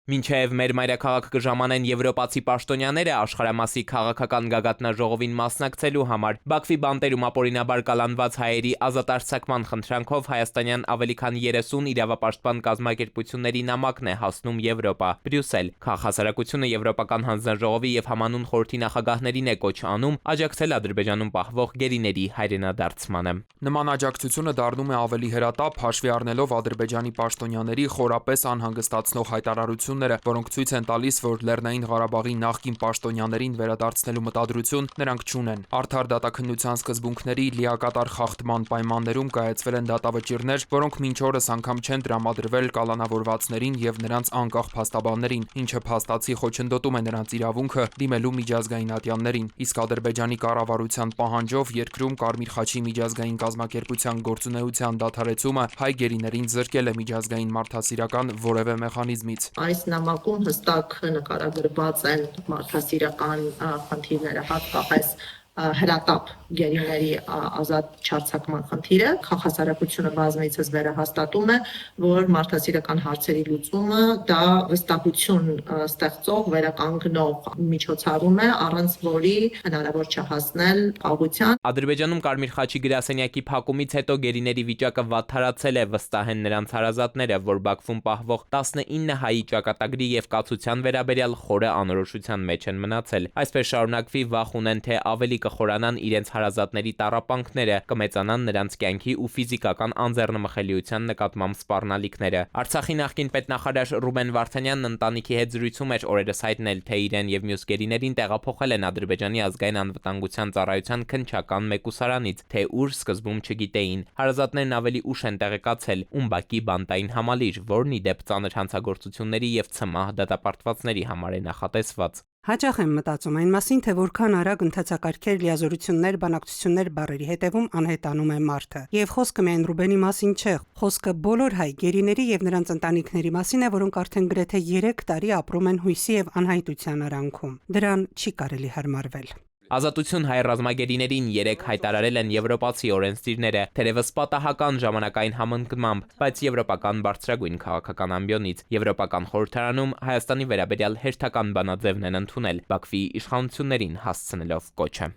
Մինչև մեր մայրաքաղաք կժամանեն եվրոպացի պաշտոնյաները աշխարհամասի քաղաքական գագաթնաժողովին մասնակցելու համար, Բաքվի բանտերում ապօրինաբար կալանված հայերի ազատ արձակման խնդրանքով հայաստանյան ավելի քան 30 իրավապաշտպան կազմակերպությունների նամակն է հասնում Եվրոպա, Բրյուսել։ Քաղաքասարակությունը Եվրոպական հանձնաժողովի եւ համանուն խորհրդի նախագահներին է կոչ անում աջակցել Ադրբեջանում պահվող գերիների հայրենադարձմանը։ Նման աջակցությունը դառնում է ավելի հրատապ, հաշվի առնելով Ադրբեջանի պաշտոնյաների խորապես անհանգստացնող հայտարարությունները, որոնք ցույց են տալիս, որ Լեռնային Ղարաբաղի նախկին պաշտոնյաներին վերադարձնելու մտադրություն նրանք չունեն։ Արդար դատաքննության սկզբունքների լիակատար խախտման պայմաններում կայացվել են դատավճիռներ, որոնք մինչ օրս անգամ չեն տրամադրվել կալանավորվածներին եւ նրանց անկախ փաստաբաններին, ինչը փաստացի խոչընդոտում է նրանց իրավունքը դիմելու միջազգային ատյաններին։ Իսկ Ադրբեջանի կառավարության պահանջով երկրում Կարմիր խաչի միջազգային կազմակերպության գործունեության դադարեցումը հայ գերիներին զրկել է միջազգային մարդասիրական որևէ մեխանիզմից։ Այս նամակում հստակ նկարագրված են մարդասիրական խնդիրները, հատկապես հրատապ գերիների ազատ չարձակման խնդիրը։ Քաղաքասարակությունը բազմիցս վերահաստատում է, որ մարդասիրական հարցերի լուծումը դա վստահություն ստեղծող, վերականգնող միջոցառում է, առանց որի հնարավոր չէ հասնել խաղաղության։ Ադրբեջանում Կարմիր խաչի գրասենյակի փակումից հետո գերիների վիճակը վատթարացել է, վստահ են նրանց հարազատները, որ Բաքվում պահվող 19 հայի ճակատագրի եւ կացության վերաբերյալ խորը անորոշության մեջ են մնացել։ Այսպես շարունակվի, վախ ունեն, թե ավելի կխորանան իրենց հարազատների տառապանքները, կմեծանան նրանց կյանքի ու ֆիզիկական անձեռնմխելիության նկատմամբ սպառնալիքները։ Արցախի նախկին պետնախարար Ռուբեն Վարդանյանն ընտանիքի հետ զրույցում էր օրերս հայտնել, թե իրեն եւ մյուս գերիներին տեղափոխել են Ադրբեջանի ազգային անվտանգության ծառայության քննչական մեկուսարանից, թե ուր սկզբում չգիտեին։ Հարազատներն ավելի ուշ են տեղեկացել Ումբակի բանտային համալիր, որն ի դեպ ծանր հանցագործությունների եւ ցմահ դատապարտվածների համար է նախատեսված։ Հաճախ եմ մտածում այն մասին, թե որքան արագ ընթացակարգեր, լիազորություններ, բանակցություններ բառերի հետևում անհետանում է մարդը։ Եվ խոսքը միայն Ռուբենի մասին չէ, խոսքը բոլոր հայ գերիների եւ նրանց ընտանիքների մասին է, որոնք արդեն գրեթե 3 տարի ապրում են հույսի եւ անհայտության արանքում։ Դրան չի կարելի հարմարվել։ Ազատություն հայ ռազմագերիներին 3 հայտարարել են եվրոպացի օրենսդիրները, թերևս պատահական ժամանակային համընկնմամբ, բայց եվրոպական բարձրագույն քաղաքական ամբիոնից։ Եվրոպական խորհրդարանում Հայաստանի վերաբերյալ հերթական բանաձևն են ընդունել, Բաքվի իշխանություններին հասցնելով կոչը։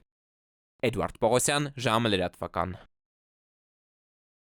Էդվարդ Պողոսյան, ժամը լրատվական։